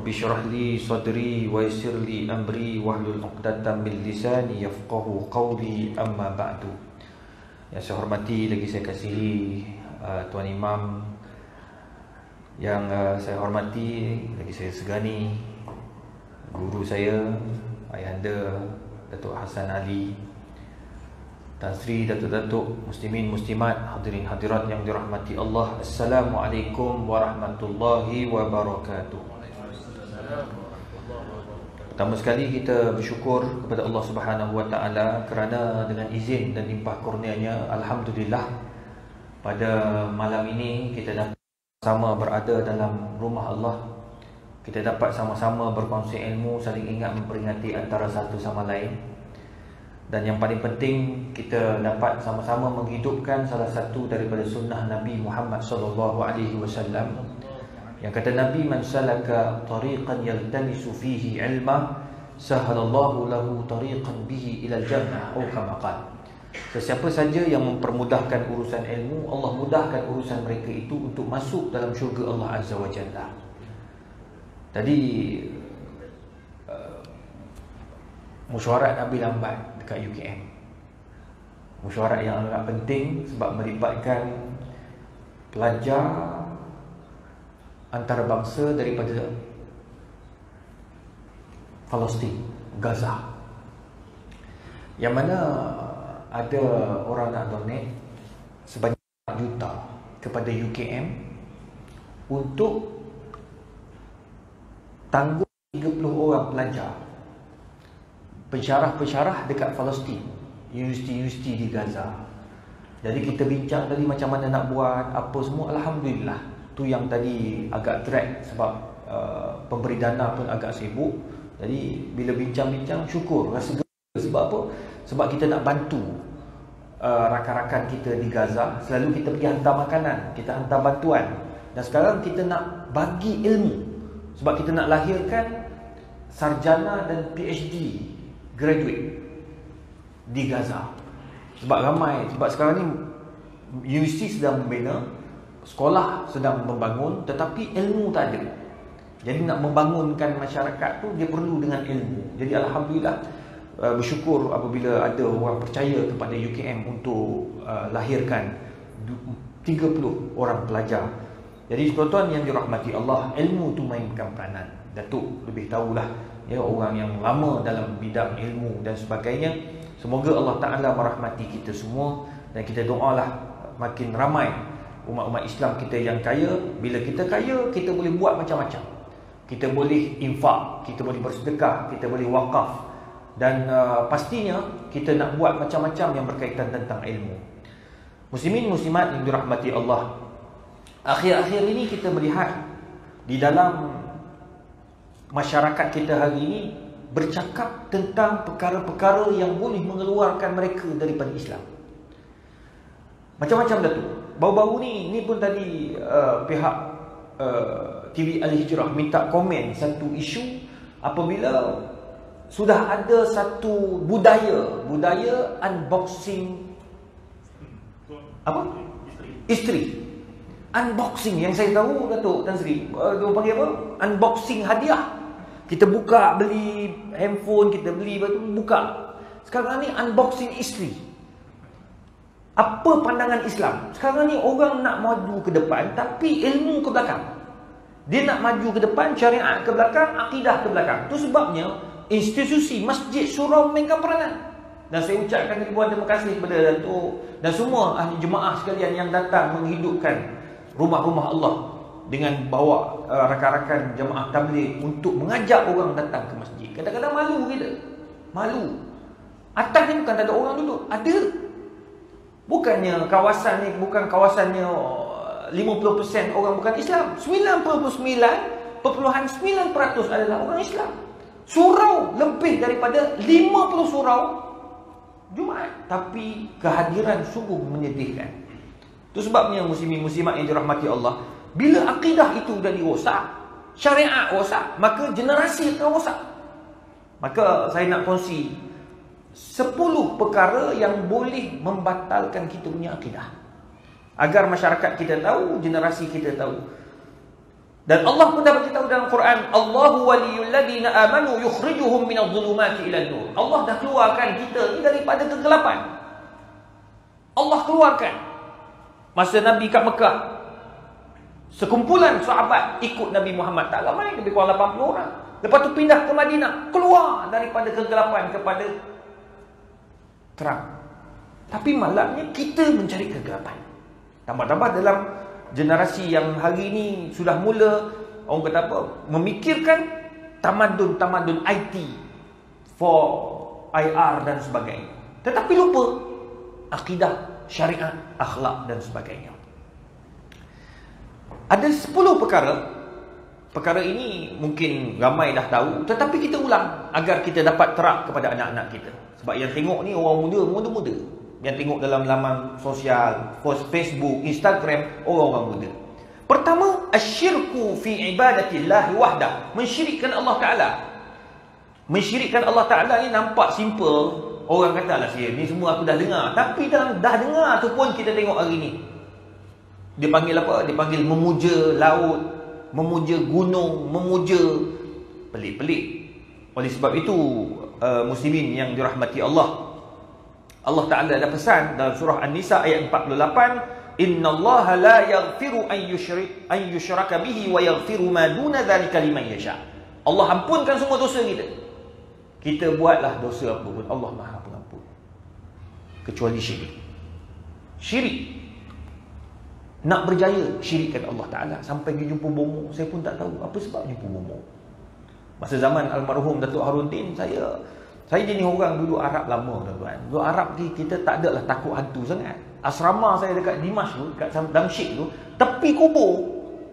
Rabbi syrah li sadri wa yassir li amri wahlul 'uqdatam min lisani yafqahu qawli, amma ba'du. Yang saya hormati lagi saya kasihi Tuan Imam, yang saya hormati lagi saya segani guru saya, Ayahanda Datuk Hassan Ali, Tan Sri Datuk-Datuk Muslimin Muslimat, hadirin hadirat yang dirahmati Allah. Assalamualaikum warahmatullahi wabarakatuh. Pertama sekali kita bersyukur kepada Allah Subhanahu wa taala kerana dengan izin dan limpah kurnianya, alhamdulillah, pada malam ini kita dapat sama berada dalam rumah Allah. Kita dapat sama-sama berkongsi ilmu, saling ingat memperingati antara satu sama lain. Dan yang paling penting, kita dapat sama-sama menghidupkan salah satu daripada sunnah Nabi Muhammad SAW, yang kata Nabi, man salaka tariqan yaltamisu fihi ilma sahalallahu lahu tariqan bihi ilal jannah, atau kama qala. Sesiapa saja yang mempermudahkan urusan ilmu, Allah mudahkan urusan mereka itu untuk masuk dalam syurga Allah Azza wa Jalla. Tadi mesyuarat Nabi lambat dekat UKM. Mesyuarat yang agak penting sebab melibatkan pelajar antarabangsa daripada Palestin, Gaza, yang mana ada orang nak donate sebanyak 4 juta kepada UKM untuk tanggung 30 orang pelajar pensyarah-pensyarah dekat Palestin, universiti-universiti di Gaza. Jadi kita bincang tadi macam mana nak buat apa semua. Alhamdulillah, tu yang tadi agak drag sebab pemberi dana pun agak sibuk. Jadi bila bincang-bincang, syukur, rasa gembira. Sebab apa? Sebab kita nak bantu rakan-rakan kita di Gaza. Selalu kita pergi hantar makanan, kita hantar bantuan. Dan sekarang kita nak bagi ilmu, sebab kita nak lahirkan sarjana dan PhD graduate di Gaza. Sebab ramai, sebab sekarang ni universiti sedang membina, sekolah sedang membangun, tetapi ilmu tak ada. Jadi nak membangunkan masyarakat tu, dia perlu dengan ilmu. Jadi alhamdulillah, bersyukur apabila ada orang percaya kepada UKM untuk lahirkan 30 orang pelajar. Jadi tuan-tuan yang dirahmati Allah, ilmu tu mainkan peranan. Datuk lebih tahulah, ya, orang yang lama dalam bidang ilmu dan sebagainya. Semoga Allah Ta'ala merahmati kita semua. Dan kita doalah makin ramai umat-umat Islam kita yang kaya. Bila kita kaya, kita boleh buat macam-macam. Kita boleh infak, kita boleh bersedekah, kita boleh wakaf. Dan pastinya kita nak buat macam-macam yang berkaitan tentang ilmu. Muslimin muslimat yang dirahmati Allah, akhir-akhir ini kita melihat di dalam masyarakat kita hari ini bercakap tentang perkara-perkara yang boleh mengeluarkan mereka daripada Islam. Macam-macam dah tu. Baru-baru ni pun tadi pihak TV Al-Hijrah minta komen satu isu apabila sudah ada satu budaya unboxing isteri. Unboxing yang saya tahu, Datuk Tan Sri, dia panggil apa? Unboxing hadiah. Kita buka, beli handphone, kita beli buka. Sekarang ni unboxing isteri. Apa pandangan Islam? Sekarang ni orang nak maju ke depan, tapi ilmu ke belakang. Dia nak maju ke depan, syariat ke belakang, akidah ke belakang. Itu sebabnya institusi masjid surau mainkan peranan. Dan saya ucapkan ribuan terima kasih kepada Datuk dan semua ahli jemaah sekalian yang datang menghidupkan rumah-rumah Allah dengan bawa rakan-rakan jemaah tabligh untuk mengajak orang datang ke masjid. Kadang-kadang malu kita. Malu. Atas ni bukan tak ada orang duduk. Ada. Bukannya kawasan ni bukan kawasannya 50% orang bukan Islam. 99.9% adalah orang Islam. Surau lebih daripada 50 surau Jumaat. Tapi kehadiran sungguh menyedihkan. Itu sebabnya muslimin muslimat yang dirahmati Allah, bila akidah itu dah dirosak, syariat rosak, maka generasi akan rosak. Maka saya nak kongsi 10 perkara yang boleh membatalkan kita punya akidah, agar masyarakat kita tahu, generasi kita tahu. Dan Allah pun dah beritahu dalam Quran, Allahu waliyul ladina amanu yukhrijuhum minadh dhulumati ilan nur. Allah dah keluarkan kita ni daripada kegelapan. Allah keluarkan. Masa Nabi kat Mekah, sekumpulan sahabat ikut Nabi Muhammad, tak ramai, lebih kurang 80 orang. Lepas tu pindah ke Madinah, keluar daripada kegelapan kepada terang. Tapi malamnya kita mencari kegelapan. Tambah-tambah dalam generasi yang hari ini sudah mula, orang kata apa, memikirkan tamadun IT for IR dan sebagainya, tetapi lupa akidah, syariat, akhlak dan sebagainya. Ada 10 perkara. Perkara ini mungkin ramai dah tahu, tetapi kita ulang agar kita dapat terak kepada anak-anak kita. Sebab yang tengok ni orang muda-muda. Yang tengok dalam laman sosial, Facebook, Instagram, orang-orang muda. Pertama, asyirku fi ibadatillah wahdah. Mensyirikkan Allah Ta'ala. Mensyirikkan Allah Ta'ala ni nampak simple. Orang kata lah, ni semua aku dah dengar. Tapi dah dengar tu pun kita tengok hari ni. Dia panggil apa? Dia panggil memuja laut, memuja gunung, memuja. Pelik-pelik. Oleh sebab itu, muslimin yang dirahmati Allah, Allah Ta'ala ada pesan dalam surah An-Nisa ayat 48, innallaha la yaghfiru an yushraka bihi wa yaghfiru ma duna dzalika liman yasha. Allah ampunkan semua dosa kita. Kita buatlah dosa apa pun, Allah Maha Pengampun. Kecuali syirik. Syirik. Nak berjaya, syirikkan Allah Ta'ala. Sampai pergi jumpa bomo, saya pun tak tahu apa sebab jumpa bomo. Masa zaman almarhum Datuk Harudin, saya jenis orang duduk Arab lama, tuan-tuan. Duduk Arab ni kita tak adalah takut hantu sangat. Asrama saya dekat Dimash tu, dekat Damsyik tu, tepi kubur.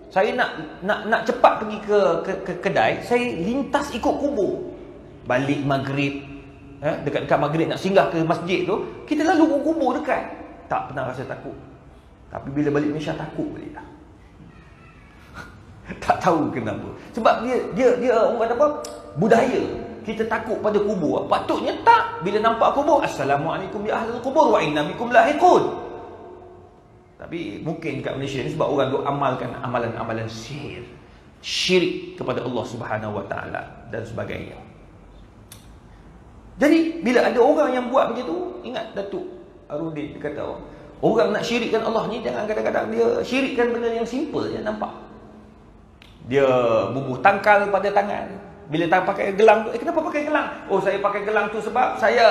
Saya nak cepat pergi ke kedai, saya lintas ikut kubur. Balik maghrib, dekat maghrib nak singgah ke masjid tu, kita lalu kubur dekat. Tak pernah rasa takut. Tapi bila balik Malaysia takut balik dah. Tak tahu kenapa. Sebab dia orang kata apa? Budaya. Kita takut pada kubur. Patutnya tak. Bila nampak kubur, assalamualaikum ya ahlul kubur wa inna bikum lahiqun. Tapi mungkin kat Malaysia ni sebab orang duk amalkan amalan-amalan sihir, syirik kepada Allah Subhanahu Wa Taala dan sebagainya. Jadi bila ada orang yang buat begitu, ingat Datuk Harudin dia kata, orang nak syirikkan Allah ni jangan kadang-kadang dia syirikkan benda yang simple je nampak. Dia bubuh tangkal pada tangan. Bila tak pakai gelang tu, kenapa pakai gelang? Oh, saya pakai gelang tu sebab saya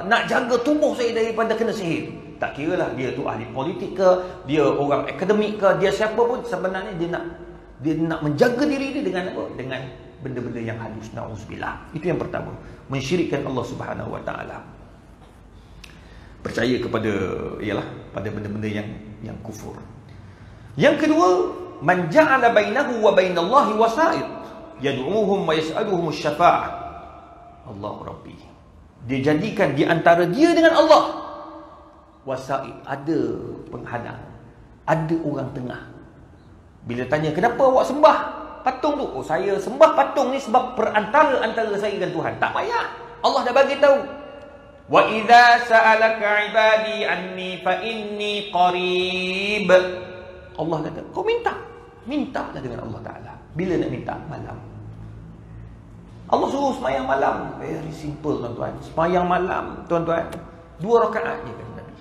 nak jaga tubuh saya daripada kena sihir. Tak kira lah dia tu ahli politik ke, dia orang akademik ke, dia siapa pun, sebenarnya dia nak menjaga diri dia dengan apa? Dengan benda-benda yang halus. Na'udzubillah. Itu yang pertama, mensyirikkan Allah Subhanahu Wa Taala. Percaya kepada pada benda-benda yang kufur. Yang kedua, man ja'ala bainahu wa bainallahi wasa'id yad'uuhum wa yas'aluhum asy-syafa'ah. Allah Rabbi. Dia jadikan di antara dia dengan Allah wasa'id, ada penghadang, ada orang tengah. Bila tanya kenapa awak sembah patung tu? Oh, saya sembah patung ni sebab perantara antara saya dengan Tuhan. Tak payah. Allah dah bagi tahu. Wa idza sa'alaka 'ibadi anni fa inni qarib. Allah kata, kau mintalah dengan Allah Ta'ala. Bila nak minta? Malam. Allah suruh semayang malam. Very simple, tuan-tuan. Semayang malam, tuan-tuan, 2 rakaat je kata Nabi.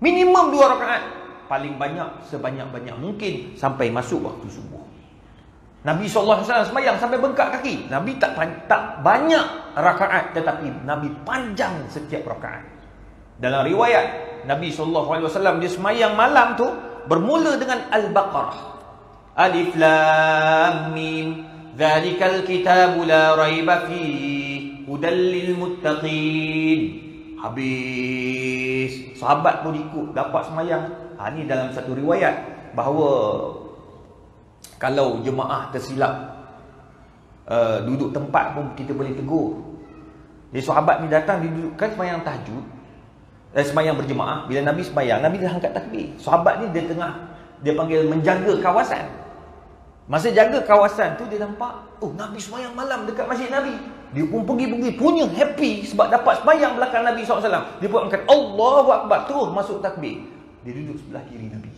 Minimum 2 rakaat. Paling banyak, sebanyak-banyak mungkin sampai masuk waktu subuh. Nabi SAW semayang sampai bengkak kaki. Nabi tak banyak rakaat, tetapi Nabi panjang setiap rakaat. Dalam riwayat, Nabi SAW dia semayang malam tu bermula dengan Al-Baqarah. Alif Lam Mim, Dzalikal kitabu la raiba fihi, hudal lil muttaqin. Habis, sahabat pun ikut dapat semayang. Ini dalam satu riwayat bahawa kalau jemaah tersilap duduk tempat pun kita boleh tegur. Jadi sahabat ni datang didudukkan semayang tahajud, semayang berjemaah. Bila Nabi semayang, Nabi dah angkat takbir. Sahabat ni dia panggil menjaga kawasan. Masa jaga kawasan tu dia nampak, oh, Nabi semayang malam dekat masjid Nabi. Dia pun pergi punya happy sebab dapat semayang belakang Nabi SAW. Dia pun angkat Allahu Akbar, terus masuk takbir. Dia duduk sebelah kiri Nabi.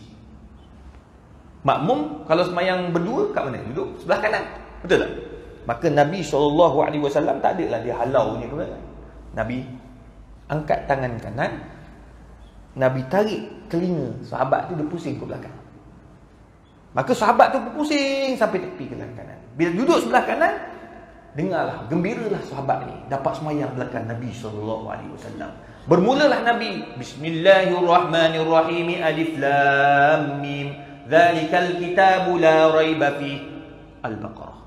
Makmum kalau semayang berdua kat mana? Duduk sebelah kanan. Betul tak? Maka Nabi SAW tak adalah dia halau ni ke belakang. Nabi angkat tangan kanan, Nabi tarik telinga sahabat tu, dia pusing ke belakang. Maka sahabat tu berpusing sampai tepi ke kanan. Bila duduk sebelah kanan, dengarlah, gembiralah sahabat ni dapat semayang belakang Nabi SAW. Bermulalah Nabi, Bismillahirrahmanirrahim, Alif Lam Mim, Dzalikal kitabu la raiba fi, Al-Baqarah.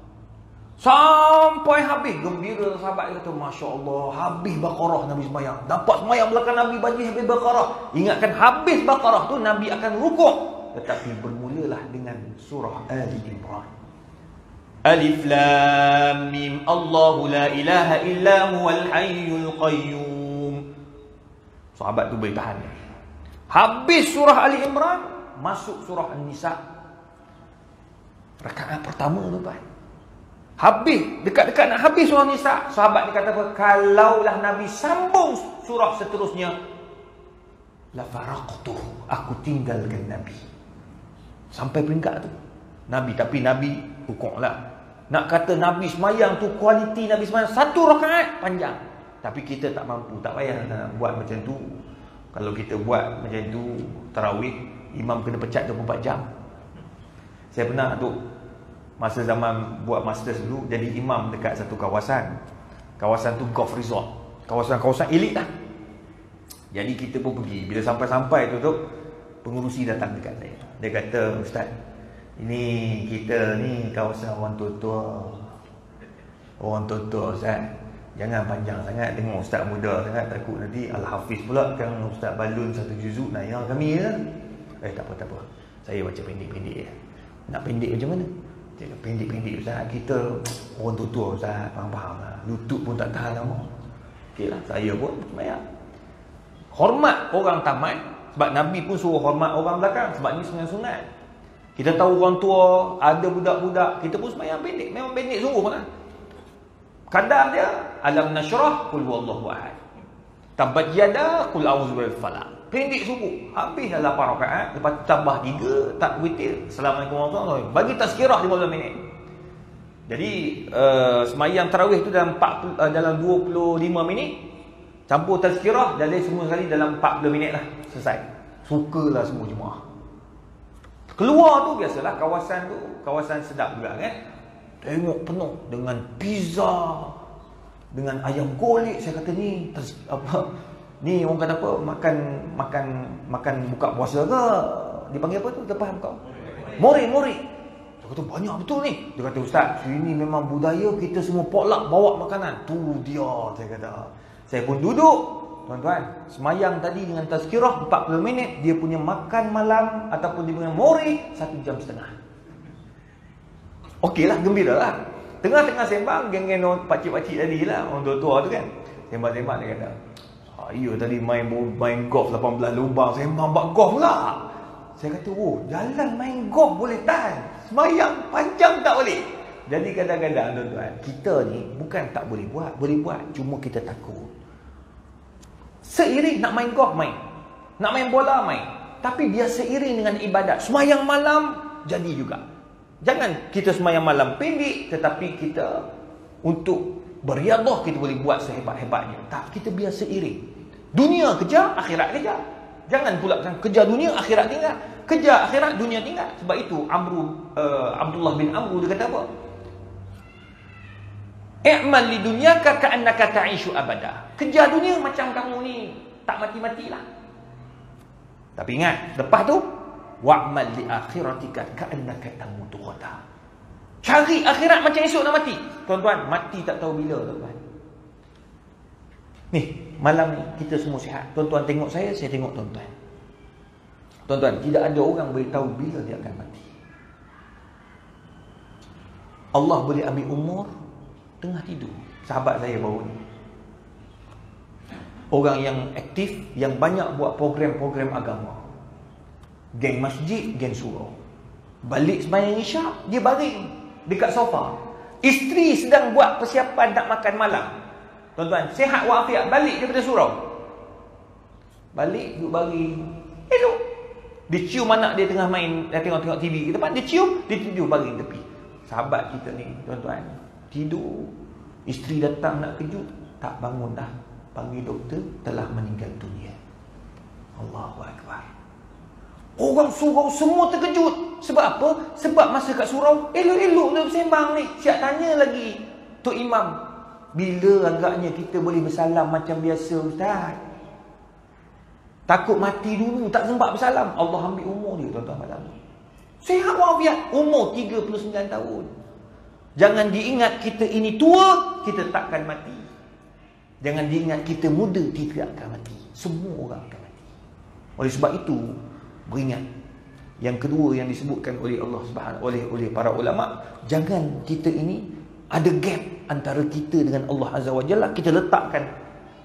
Sampai habis, gembira sahabat kata, Masya Allah, habis Baqarah Nabi semayang. Dapat semayang belakang Nabi bagi habis Baqarah. Ingatkan habis Baqarah tu Nabi akan rukuk. Tetapi bermulalah dengan surah Ali Imran. Alif Lam Mim, Allahu la ilaha illa huwal hayyul qayyum. Sahabat tu boleh tahan. Habis surah Ali Imran, masuk surah An-Nisa. Rakaat pertama tuan. Habis, dekat-dekat nak habis surah Nisa, sahabat ni kata apa? Kalaulah Nabi sambung surah seterusnya, la faraqtu, aku tinggalkan Nabi. Sampai peringkat tu Nabi, tapi Nabi rukuklah. Nak kata Nabi semayang tu, kualiti Nabi semayang satu rakaat panjang. Tapi kita tak mampu, tak payah nak buat macam tu. Kalau kita buat macam tu, tarawih, imam kena pecat 24 jam. Saya pernah tu, masa zaman buat masters dulu, jadi imam dekat satu kawasan. Kawasan tu golf resort, kawasan-kawasan elit lah. Jadi kita pun pergi. Bila sampai-sampai tu pengurusi datang dekat saya. Dia kata, Ustaz, ini kita ni kawasan orang tua-tua. Orang tua-tua Ustaz, jangan panjang sangat. Tengok Ustaz muda sangat, takut nanti Al-Hafiz pula kan Ustaz balun satu juzuk nayar kami ya. Tak apa. Saya baca pendek-pendek je. Nak pendek macam mana? Pendek-pendek Ustaz, kita orang tua-tua Ustaz, faham-faham lah. Lutut pun tak tahan lama. Okey lah, saya pun semayang. Hormat orang tamat. Sebab Nabi pun suruh hormat orang belakang. Sebab ni sunat-sunat. Kita tahu orang tua, ada budak-budak, kita pun semayang pendek. Memang pendek sungguh lah. Kadar dia, Alam Nashrah, Qul Huwallahu Ahad, Tabbat Yada, Qul A'udzu Birabbil Falaq. Pendek sungguh. Habis dah 8 rakaat, lepas tambah 3, tak witir. Assalamualaikum warahmatullahi wabarakatuh. Bagi tazkirah 15 minit. Jadi semayang tarawih tu dalam 25 minit. Campur tazkirah, jadi semua sekali dalam 40 minit lah. Selesai. Sukalah semua jemaah. Keluar tu biasalah kawasan tu, kawasan sedap juga kan. Tengok penuh dengan pizza, dengan ayam golek. Saya kata ni ni orang kata apa, makan buka puasa ke? Dipanggil apa tu? Lepas buka Mori. Saya kata banyak betul ni. Dia kata, Ustaz, sini memang budaya kita semua potluck bawa makanan. Tu dia, saya kata. Saya pun duduk, tuan-tuan, semayang tadi dengan tazkirah 40 minit, dia punya makan malam ataupun dia punya mori 1 jam setengah. Okeylah, gembiralah. Tengah-tengah sembang, geng-geng pakcik-pakcik tadi lah, orang tua-tua tu kan. Sembang-sembang dia kata, saya tadi main golf 18 lubang, sembang bak golf pula. Saya kata, jalan main golf boleh tahan, semayang panjang tak boleh. Jadi kadang-kadang tuan-tuan, kita ni bukan tak boleh buat, boleh buat, cuma kita takut. Seiring nak main golf main, nak main bola main, tapi dia seiring dengan ibadat. Semayang malam jadi juga. Jangan kita semayang malam pendek, tetapi kita untuk beriadah kita boleh buat sehebat-hebatnya. Tak, kita biar seiring. Dunia kejar, akhirat kejar. Jangan pula kejar dunia, akhirat tinggal. Kejar akhirat, dunia tinggal. Sebab itu Abdullah bin Amr dia kata apa? I'mal li dunyaka ka'annaka ta'ishu abada. Kejar dunia macam kamu ni tak mati-matilah. Tapi ingat, lepas tu wa'mal li akhiratika ka'annaka tamutu ghada. Cari akhirat macam esok nak mati. Tuan-tuan, mati tak tahu bila, tuan-tuan. Ni, malam ni kita semua sihat. Tuan-tuan tengok saya tengok tuan-tuan. Tuan-tuan, tidak ada orang boleh tahu bila dia akan mati. Allah boleh ambil umur tengah tidur. Sahabat saya baru ni, orang yang aktif, yang banyak buat program-program agama, geng masjid, geng surau. Balik sembahyang isyak, dia baring dekat sofa. Isteri sedang buat persiapan nak makan malam. Tuan-tuan, sihat walafiat, balik daripada surau, balik duduk baring, elok. Dia cium anak dia tengah main, dia tengok TV ke depan, dia cium, dia tidur baring tepi. Sahabat kita ni, tuan-tuan, tidur. Isteri datang nak kejut, tak bangun dah. Panggil doktor, telah meninggal dunia. Allahu Akbar. Orang surau semua terkejut. Sebab apa? Sebab masa kat surau, elok-elok dia bersembang ni. Siap tanya lagi Tok Imam, bila agaknya kita boleh bersalam macam biasa, Ustaz? Takut mati dulu, tak sempat bersalam. Allah ambil umur dia, tuan-tuan malam. Sihat walafiat, umur 39 tahun. Jangan diingat kita ini tua, kita takkan mati. Jangan diingat kita muda, tidak akan mati. Semua orang akan mati. Oleh sebab itu, beringat. Yang kedua yang disebutkan oleh Allah Subhanahu oleh para ulama, jangan kita ini ada gap antara kita dengan Allah Azza wa Jalla. Kita letakkan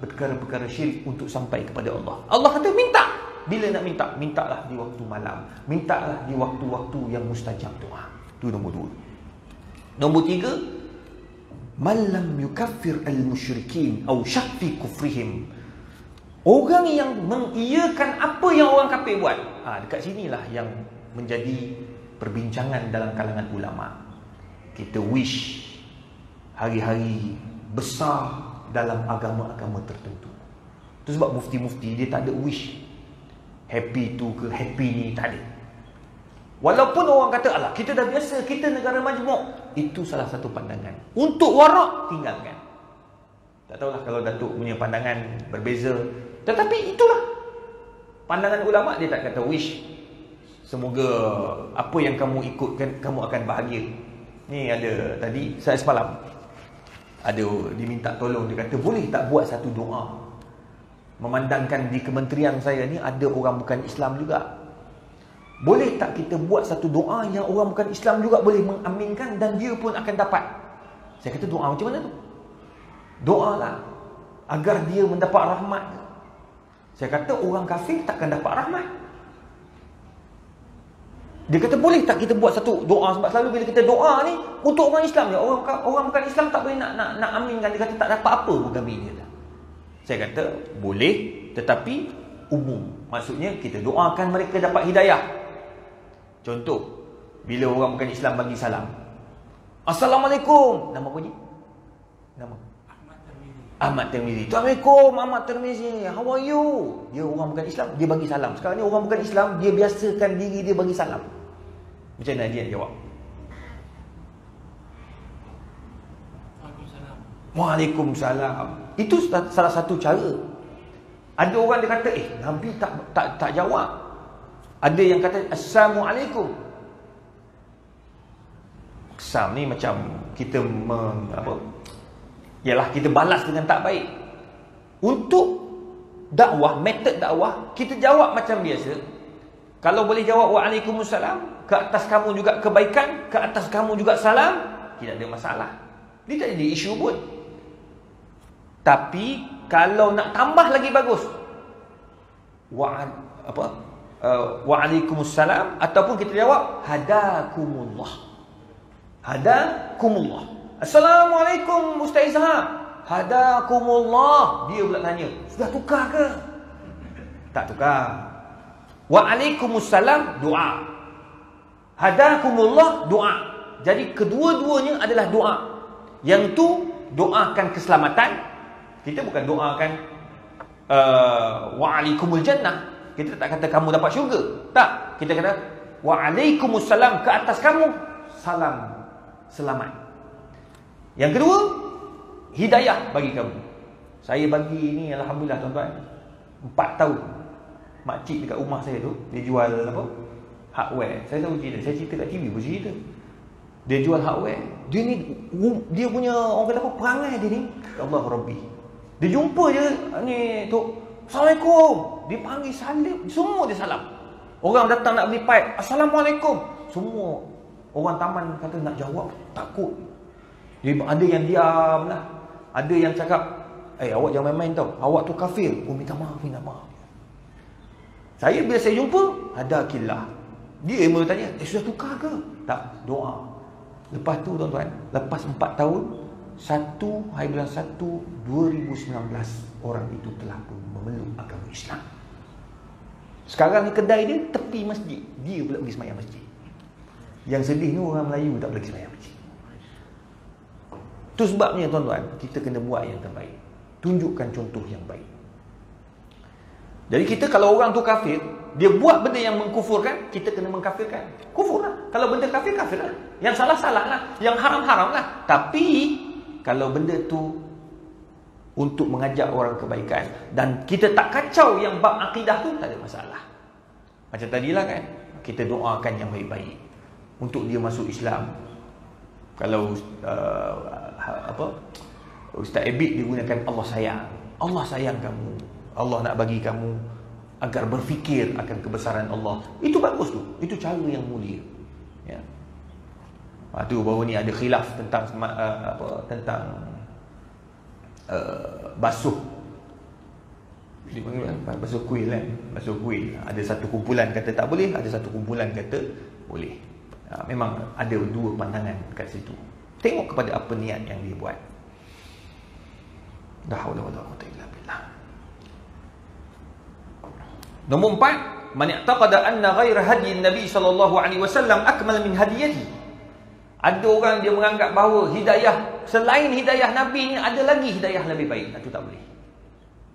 perkara-perkara syirik untuk sampai kepada Allah. Allah kata minta. Bila nak minta? Mintalah di waktu malam. Mintalah di waktu-waktu yang mustajab doa. Itu nombor 2. Nombor 3, man lam yukaffir al-musyrikin aw syaffi kufrihim. Orang yang mengiyakan apa yang orang kafir buat. Dekat sinilah yang menjadi perbincangan dalam kalangan ulama. Kita wish hari-hari besar dalam agama-agama tertentu. Itu sebab mufti-mufti dia tak ada wish happy tu ke happy ni, tak ada. Walaupun orang kata, alah kita dah biasa, kita negara majmuk. Itu salah satu pandangan. Untuk warak, tinggalkan. Tak tahulah kalau Datuk punya pandangan berbeza. Tetapi itulah pandangan ulama. Dia tak kata wish semoga apa yang kamu ikutkan, kamu akan bahagia. Ni ada tadi, saya semalam ada diminta tolong. Dia kata, boleh tak buat satu doa, memandangkan di kementerian saya ni ada orang bukan Islam juga. Boleh tak kita buat satu doa yang orang bukan Islam juga boleh mengaminkan dan dia pun akan dapat? Saya kata, doa macam mana tu? Doa lah agar dia mendapat rahmat. Saya kata, orang kafir takkan dapat rahmat. Dia kata, boleh tak kita buat satu doa? Sebab selalu bila kita doa ni untuk orang Islam je, orang bukan Islam tak boleh nak aminkan. Dia kata tak dapat apa pun kami dia. Saya kata boleh, tetapi umum. Maksudnya kita doakan mereka dapat hidayah. Contoh, bila orang bukan Islam bagi salam, Assalamualaikum. Nama apa ni? Nama Ahmad Tirmizi. Assalamualaikum Ahmad Tirmizi, how are you? Dia orang bukan Islam, dia bagi salam. Sekarang ni orang bukan Islam, dia biasakan diri dia bagi salam. Macam mana dia jawab? Waalaikumsalam. Itu salah satu cara. Ada orang dia kata, Nabi tak jawab. Ada yang kata Assalamualaikum. Assam ni macam kita ialah kita balas dengan tak baik. Untuk dakwah, metod dakwah, kita jawab macam biasa. Kalau boleh jawab Waalaikumsalam, ke atas kamu juga kebaikan, ke atas kamu juga salam, tidak ada masalah. Dia tak jadi isu pun. Tapi kalau nak tambah lagi bagus, Waalaikumsalam, ataupun kita jawab Hadakumullah. Hadakumullah. Assalamualaikum Ustaz Ishaq. Hadakumullah. Dia pula tanya, sudah tukar ke? Tak tukar. Waalaikumsalam, doa. Hadakumullah, doa. Jadi kedua-duanya adalah doa. Yang tu doakan keselamatan. Kita bukan doakan wa'alaikumul jannah. Kita tak kata kamu dapat syurga. Tak. Kita kata wa'alaikumussalam, ke atas kamu salam selamat. Yang kedua, hidayah bagi kamu. Saya bagi ni alhamdulillah tuan-tuan, 4 tahun. Makcik dekat rumah saya tu, dia jual apa? Hardware. Saya tahu cerita. Saya cerita kat TV pun cerita. Dia jual hardware. Dia punya orang kata apa, perangai dia ni, Allah Rabbi. Dia jumpa je ni tu, Assalamualaikum. Dia panggil salam, semua dia salam. Orang datang nak beli pipe, Assalamualaikum. Semua orang taman kata nak jawab, takut. Dia ada yang diam lah. Ada yang cakap, awak jangan main-main tau, awak tu kafir. Minta maaf, minta maaf. Saya bila saya jumpa, ada killah. Dia mula tanya, sudah tukar ke? Tak, doa. Lepas tu tuan-tuan, lepas 4 tahun, 1/1/2019, orang itu telah pun memeluk agama Islam. Sekarang ni kedai dia tepi masjid, dia pula pergi sembahyang masjid. Yang sedih ni orang Melayu tak boleh sembahyang masjid. Itu sebabnya tuan-tuan, kita kena buat yang terbaik. Tunjukkan contoh yang baik. Jadi kita kalau orang tu kafir, dia buat benda yang mengkufurkan, kita kena mengkafirkan. Kufur lah. Kalau benda kafir, kafir lah. Yang salah, salah lah. Yang haram, haram lah. Tapi kalau benda tu untuk mengajak orang kebaikan dan kita tak kacau yang bab akidah tu, tak ada masalah. Macam tadilah kan, kita doakan yang baik-baik untuk dia masuk Islam. Kalau Ustaz Ebit dia gunakan Allah sayang. Allah sayang kamu. Allah nak bagi kamu agar berfikir akan kebesaran Allah. Itu bagus tu. Itu cara yang mulia. Ya. Tu baru ni ada khilaf tentang basuh. Dia panggil basuh kuil kan. Basuh kuil. Ada satu kumpulan kata tak boleh, ada satu kumpulan kata boleh. Memang ada dua pandangan kat situ. Tengok kepada apa niat yang dia buat. La haula wala quwwata illa billah. Nombor 4, man i'taqada anna ghaira hadi Nabi sallallahu alaihi wasallam akmal min hadiyati. Ada orang dia menganggap bahawa hidayah selain hidayah Nabi ni ada lagi hidayah lebih baik. Itu tak boleh.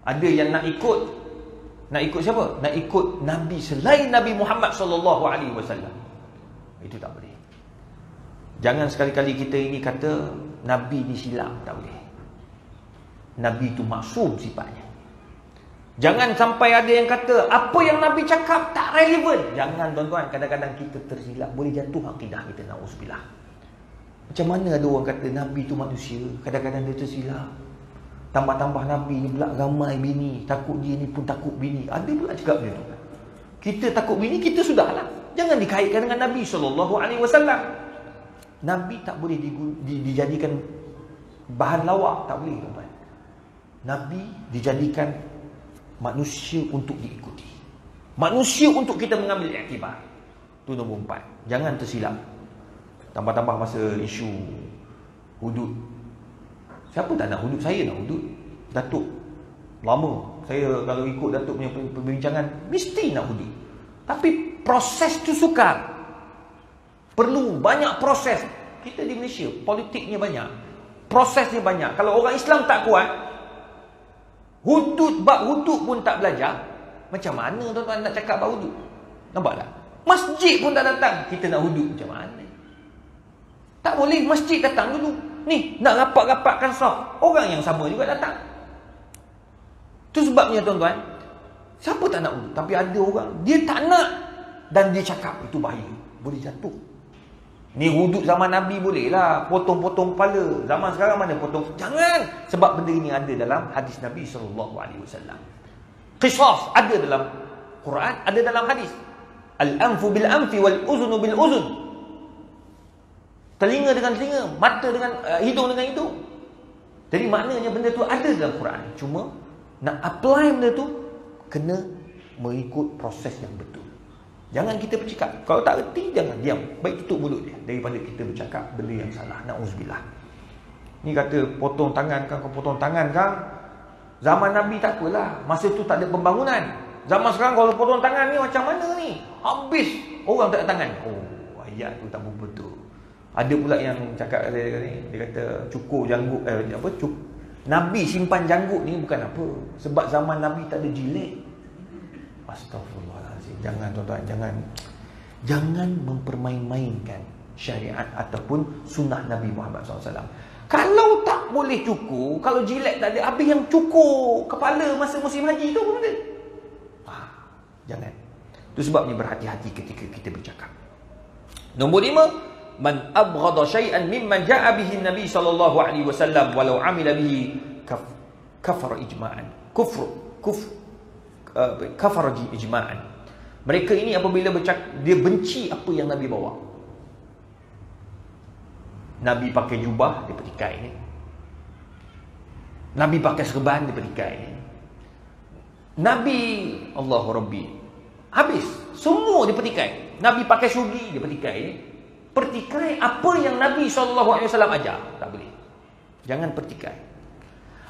Ada yang nak ikut siapa? Nak ikut Nabi selain Nabi Muhammad sallallahu alaihi wasallam. Itu tak boleh. Jangan sekali-kali kita ini kata Nabi ni silap, tak boleh. Nabi itu maksum sifatnya. Jangan sampai ada yang kata apa yang Nabi cakap tak relevan. Jangan tuan-tuan, kadang-kadang kita tersilap, boleh jatuh akidah kita, na'udzubillah. Macam mana ada orang kata Nabi itu manusia, kadang-kadang dia tersilap. Tambah-tambah Nabi ni pula ramai bini, takut dia ni pun takut bini. Ada pula cakap dia tu. Kita takut bini, kita sudahlah. Jangan dikaitkan dengan Nabi SAW. Nabi tak boleh dijadikan bahan lawak, tak boleh tuan-tuan. Nabi dijadikan manusia untuk diikuti, manusia untuk kita mengambil iktibar. Itu nombor 4. Jangan tersilap. Tambah-tambah masa isu hudud. Siapa tak nak hudud? Saya nak hudud. Datuk lama saya kalau ikut Datuk punya perbincangan mesti nak hudud. Tapi proses tu sukar. Perlu banyak proses. Kita di Malaysia politiknya banyak, prosesnya banyak. Kalau orang Islam tak kuat, bab hudud pun tak belajar, macam mana tuan-tuan nak cakap bab hudud? Nampak tak? Masjid pun tak datang, kita nak hudud macam mana? Tak boleh, masjid datang dulu. Ni nak rapat-rapatkan saf, orang yang sama juga datang. Itu sebabnya tuan-tuan, siapa tak nak hudud? Tapi ada orang dia tak nak dan dia cakap itu bahaya, boleh jatuh. Ni hudud zaman Nabi boleh lah, potong-potong kepala. Zaman sekarang mana potong? Jangan. Sebab benda ini ada dalam hadis Nabi SAW. Qisas ada dalam Quran, ada dalam hadis. Al-anfu bil-anfi wal-uzunu bil-uzun. Telinga dengan telinga, mata dengan hidung dengan hidung. Jadi maknanya benda tu ada dalam Quran. Cuma nak apply benda tu kena mengikut proses yang betul. Jangan kita bercakap. Kalau tak reti, jangan diam. Baik tutup mulut dia daripada kita bercakap benda yang salah. Na'udzubillah. Ni kata potong tangan kan, kau potong tangan kan. Zaman Nabi tak apalah. Masa tu tak ada pembangunan. Zaman sekarang kalau potong tangan ni macam mana ni? Habis orang tak ada tangan. Oh, ayat tu tak betul. Ada pula yang cakap dia kata cukur janggut Nabi simpan janggut ni bukan apa. Sebab zaman Nabi tak ada jilet. Astagfirullahaladzim. Jangan tuan-tuan, jangan mempermain-mainkan syariat ataupun sunnah Nabi Muhammad SAW. Kalau tak boleh cukur, kalau jilat tak ada, habis yang cukur kepala masa musim haji tu pun ada. Jangan. Itu sebabnya berhati-hati ketika kita bercakap. Nombor 5, man abghada syai'an mimman ja'a bihi Nabi sallallahu alaihi wasallam walau amila bihi kafara ijma'an. Kafara ijma'an. Mereka ini apabila dia benci apa yang Nabi bawa. Nabi pakai jubah, dia petikai ni. Nabi pakai serban, dia petikai ni. Nabi, Allahu Rabbi, habis, semua dia petikai. Nabi pakai syugi, dia petikai ni. Pertikai apa yang Nabi SAW ajar. Tak boleh. Jangan pertikai.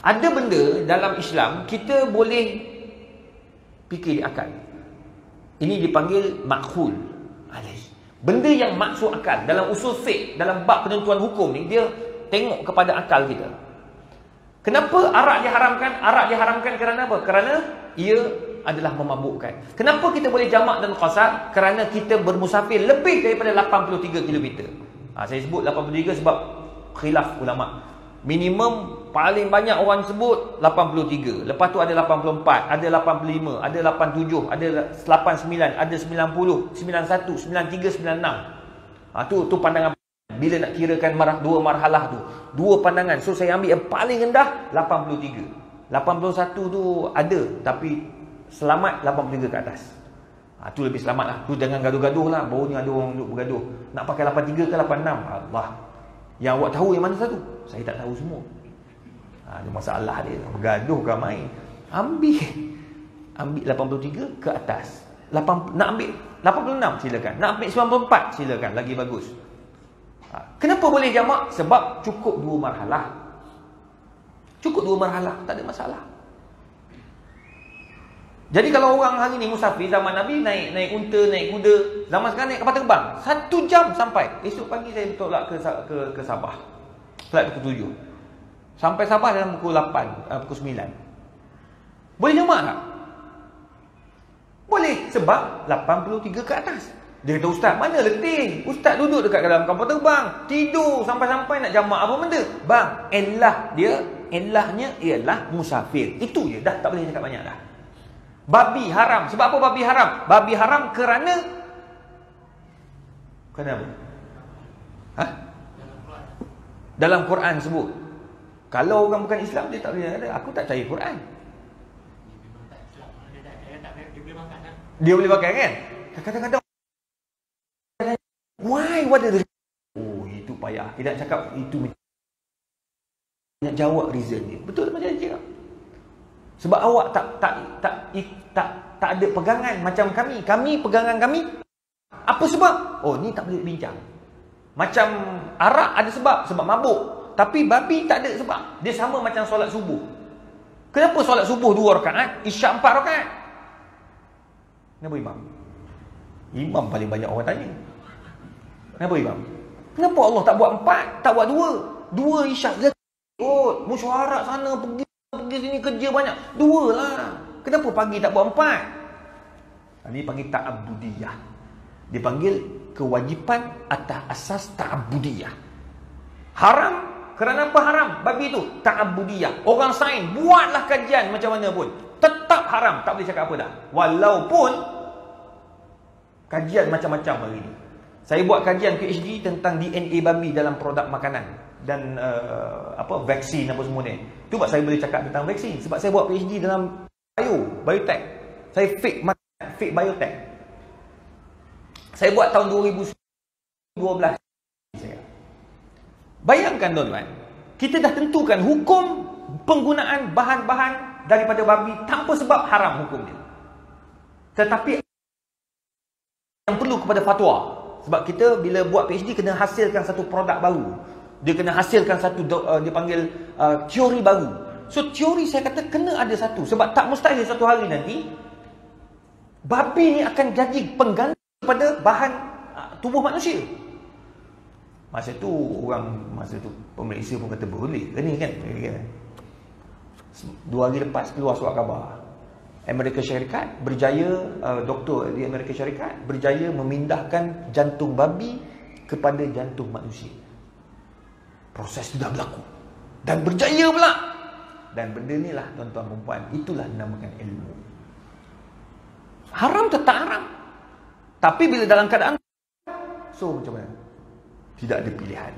Ada benda dalam Islam kita boleh fikir di akal. Ini dipanggil makhul alaih. Benda yang masuk akal. Dalam usul fiqh, dalam bab penentuan hukum ni, dia tengok kepada akal kita. Kenapa arak diharamkan? Arak diharamkan kerana apa? Kerana ia adalah memabukkan. Kenapa kita boleh jamak dan qasar? Kerana kita bermusafir lebih daripada 83 km. Saya sebut 83 sebab khilaf ulama. Minimum paling banyak orang sebut 83. Lepas tu ada 84, ada 85, ada 87, ada 89, ada 90, 91, 93, 96. Tu pandangan. Bila nak kirakan dua marhalah tu, dua pandangan. So saya ambil yang paling rendah 83. 81 tu ada, tapi selamat 83 ke atas. Tu lebih selamat lah. Tu jangan gaduh-gaduh lah. Barunya ada orang duduk bergaduh. Nak pakai 83 ke 86? Allah. Yang awak tahu yang mana satu? Saya tak tahu semua. Ada masalah dia. Bergaduh ke main. Ambil 83 ke atas. Nak ambil 86 silakan. Nak ambil 94 silakan. Lagi bagus. Kenapa boleh jamak? Sebab cukup dua marhalah. Cukup dua marhalah. Tak ada masalah. Jadi kalau orang hari ni musafir, zaman Nabi naik unta, naik kuda. Zaman sekarang naik kapal terbang. 1 jam sampai. Esok pagi saya tolak ke Sabah. Flight pukul 7. Sampai Sabah dalam pukul 8, pukul 9. Boleh jamak tak? Boleh. Sebab 83 ke atas. Dia kata, ustaz, mana letih? Ustaz duduk dekat dalam kapal terbang, tidur sampai-sampai nak jamak apa benda? Bang, elahnya ialah musafir. Itu je. Dah tak boleh cakap banyak dah. Babi haram. Sebab apa babi haram? Babi haram kerana apa? Dalam Quran sebut. Kalau orang bukan Islam, dia tak boleh kata, aku tak percaya Quran. Dia boleh makan kan? Kadang-kadang why? What is the itu payah. Dia nak cakap itu, nak jawab reason dia. Betul macam dia cakap. Sebab awak tak ada pegangan macam kami. Kami pegangan kami. Apa sebab? Ni tak boleh bincang. Macam arak ada sebab mabuk. Tapi babi tak ada sebab. Dia sama macam solat subuh. Kenapa solat subuh 2 rakaat, isyak 4 rakaat? Kenapa imam? Imam paling banyak orang tanya. Kenapa imam? Kenapa Allah tak buat 4, tak buat 2? 2 isyak je. Mesyuarat sana, pergi sini, kerja banyak. 2 lah. Kenapa pagi tak buat 4? Ini panggil ta'abudiyah. Dia panggil kewajipan atas asas ta'abudiyah. Haram. Kerana apa haram? Babi itu ta'abudiyah. Orang sains buatlah kajian macam mana pun, tetap haram. Tak boleh cakap apa dah. Walaupun kajian macam-macam hari ni. Saya buat kajian PhD tentang DNA babi dalam produk makanan dan vaksin apa semua ni. Tu sebab saya boleh cakap tentang vaksin. Sebab saya buat PhD dalam biotech. Saya fake biotech. Saya buat tahun 2012. Bayangkan tuan-tuan, kita dah tentukan hukum penggunaan bahan-bahan daripada babi tanpa sebab haram hukum dia. Tetapi yang perlu kepada fatwa. Sebab kita bila buat PhD kena hasilkan satu produk baru. Dia kena hasilkan satu dia panggil teori baru. So teori saya kata kena ada satu. Sebab tak mustahil satu hari nanti babi ni akan jadi pengganti kepada bahan tubuh manusia. Masa tu pemeriksa pun kata boleh. Ini kan 2 hari lepas keluar surat khabar, Amerika Syarikat berjaya, doktor di Amerika Syarikat berjaya memindahkan jantung babi kepada jantung manusia. Proses itu dah berlaku dan berjaya pula. Dan benda ni lah tuan-tuan dan puan, itulah dinamakan ilmu. Haram tetap haram. Tapi bila dalam keadaan so macam mana? Tidak ada pilihan.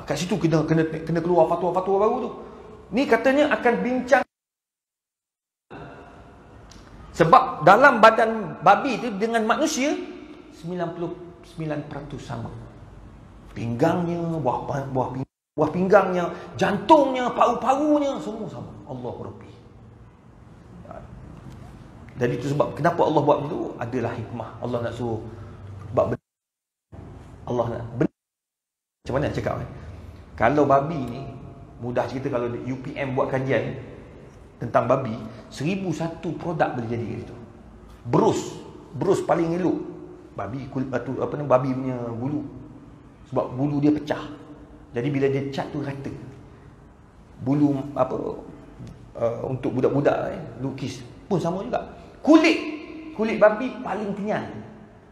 Kat situ kena keluar fatwa-fatwa baru tu. Ni katanya akan bincang. Sebab dalam badan babi tu dengan manusia 99% sama. Pinggangnya, buah pinggangnya, jantungnya, paru-parunya semua sama. Allahu Rabbi. Jadi itu sebab kenapa Allah buat begitu, adalah hikmah. Allah nak suruh buat benda. Allah nak benda. Macam mana nak cakap kan? Kalau babi ni, mudah cerita, kalau UPM buat kajian tentang babi, 1001 produk boleh jadi kat situ. Berus Berus paling elok babi kulit batu, babi punya bulu. Sebab bulu dia pecah. Jadi bila dia cat tu rata. Bulu untuk budak-budak lukis pun sama juga. Kulit babi paling kenyal.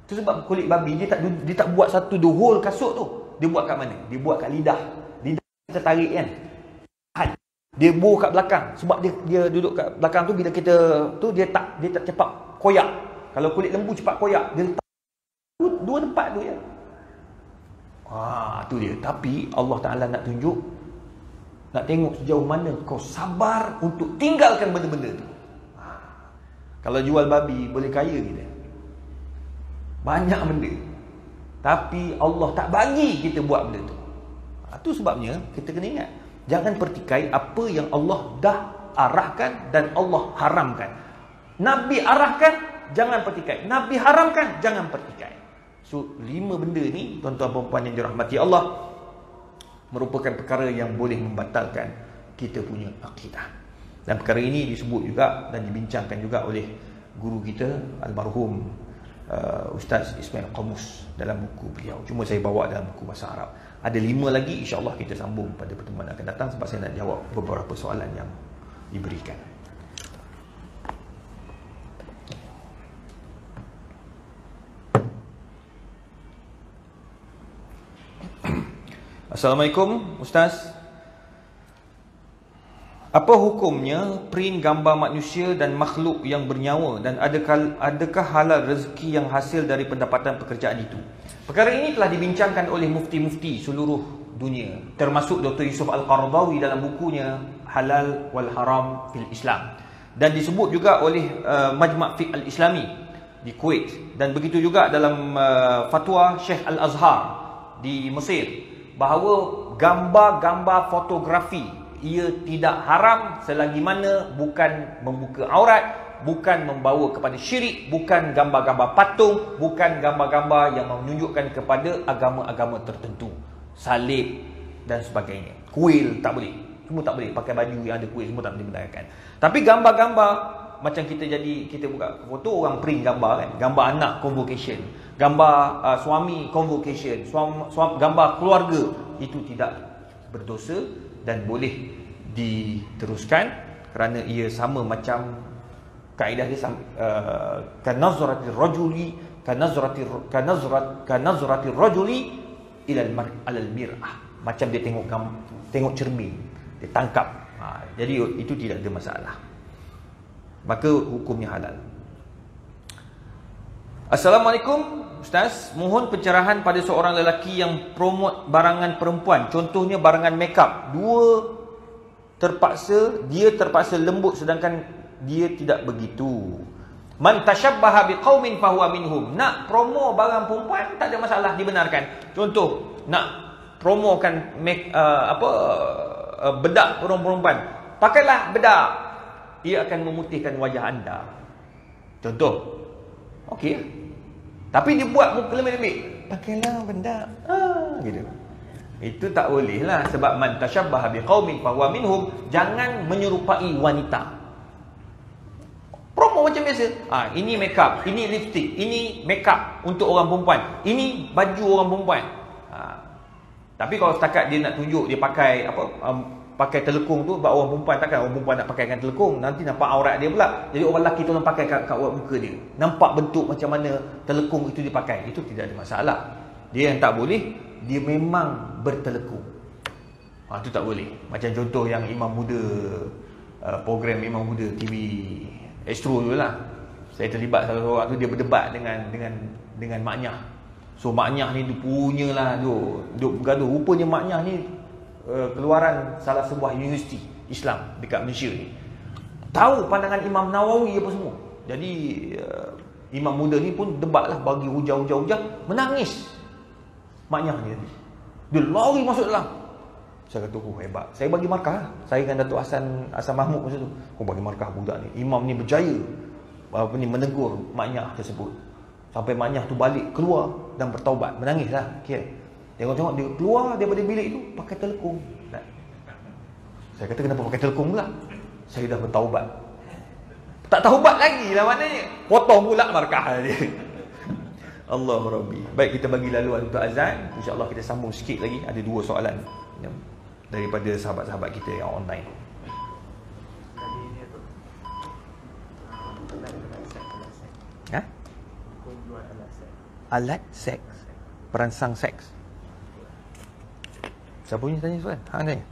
Itu sebab kulit babi dia tak buat satu the whole kasut tu. Dia buat kat mana? Dia buat kat lidah. Lidah kita tarik kan. Dia bor kat belakang. Sebab dia duduk kat belakang tu, bila kita tu dia tak cepat koyak. Kalau kulit lembu cepat koyak, dia letak dua tempat tu je. Tu dia. Tapi Allah Ta'ala nak tunjuk, nak tengok sejauh mana kau sabar untuk tinggalkan benda-benda tu. Kalau jual babi boleh kaya kita. Banyak benda. Tapi Allah tak bagi kita buat benda tu. Itu sebabnya kita kena ingat, jangan pertikai apa yang Allah dah arahkan dan Allah haramkan. Nabi arahkan, jangan pertikai. Nabi haramkan, jangan pertikai. So 5 benda ni, tuan-tuan perempuan yang dirahmati Allah, merupakan perkara yang boleh membatalkan kita punya akidah. Dan perkara ini disebut juga dan dibincangkan juga oleh guru kita almarhum Ustaz Ismail Qamus dalam buku beliau. Cuma saya bawa dalam buku bahasa Arab. Ada 5 lagi, insya-Allah kita sambung pada pertemuan akan datang, sebab saya nak jawab beberapa soalan yang diberikan. Assalamualaikum Ustaz. Apa hukumnya print gambar manusia dan makhluk yang bernyawa, dan adakah halal rezeki yang hasil dari pendapatan pekerjaan itu? Perkara ini telah dibincangkan oleh mufti-mufti seluruh dunia, termasuk Dr. Yusuf Al-Qaradawi dalam bukunya Halal wal Haram fil Islam, dan disebut juga oleh Majma' Fiqh Al-Islami di Kuwait, dan begitu juga dalam fatwa Syekh Al-Azhar di Mesir, bahawa gambar-gambar fotografi ia tidak haram selagi mana bukan membuka aurat, bukan membawa kepada syirik, bukan gambar-gambar patung, bukan gambar-gambar yang menunjukkan kepada agama-agama tertentu, salib dan sebagainya. Kuil tak boleh, semua tak boleh, pakai baju yang ada kuil semua tak boleh benarkan. Tapi gambar-gambar macam kita buka foto orang print gambar kan, gambar anak convocation, gambar suami convocation, gambar keluarga, itu tidak berdosa dan boleh diteruskan kerana ia sama macam kaedah dia, kanazratir rajuli ila al-mir'ah, macam dia tengok cermin, dia tangkap. Jadi itu tidak ada masalah, maka hukumnya halal. Assalamualaikum Ustaz, mohon pencerahan pada seorang lelaki yang promote barangan perempuan, contohnya barangan makeup. Dia terpaksa lembut sedangkan dia tidak begitu. Man tashabbaha biqaumin fahuwa minhum. Nak promo barang perempuan tak ada masalah, dibenarkan. Contoh, nak promokan bedak perempuan, pakailah bedak, ia akan memutihkan wajah anda. Contoh. Okey. Tapi dia buat muka lembik-lembik, pakailah bedak. Gitu. Itu tak boleh lah, sebab man tashabbaha biqaumin fahuwa minhum, jangan menyerupai wanita. Promo macam biasa. Ini makeup, ini lipstick, ini makeup untuk orang perempuan, ini baju orang perempuan. Tapi kalau setakat dia nak tunjuk dia pakai pakai telekung tu, sebab orang perempuan, takkan orang perempuan nak pakaikan telekung, nanti nampak aurat dia pula. Jadi orang lelaki tolong pakai kat muka dia, nampak bentuk macam mana telekung itu dipakai. Itu tidak ada masalah. Dia yang tak boleh, dia memang bertelekung. Itu tak boleh. Macam contoh yang Imam Muda, program Imam Muda TV Astro tu lah. Saya terlibat salah seorang tu, dia berdebat dengan maknyah. So maknyah ni dia punyalah duk bergaduh. Rupanya maknyah ni keluaran salah sebuah universiti Islam dekat Malaysia ni. Tahu pandangan Imam Nawawi apa semua. Jadi Imam Muda ni pun debatlah, bagi hujah-hujah, menangis maknyah ni tadi. Dia lari masuk dalam. Saya kata, hebat. Saya bagi markah. Saya dengan Datuk Hasan Mahmud masa tu. Kau bagi markah budak ni. Imam ni berjaya menegur maknyah tersebut. Sampai maknyah tu balik, keluar dan bertaubat. Menangislah. Tengok-tengok dia keluar daripada bilik tu pakai telekung. Saya kata, kenapa pakai telekung pula? Saya dah bertaubat. Tak taubat lagi lah maknanya. Potong pula markah dia. Allah Rabbi. Baik, kita bagi laluan untuk azan. InsyaAllah kita sambung sikit lagi. Ada 2 soalan daripada sahabat-sahabat kita yang online. Ha? Alat seks. Perangsang seks. Siapa punya tanya soalan? Hang tanya.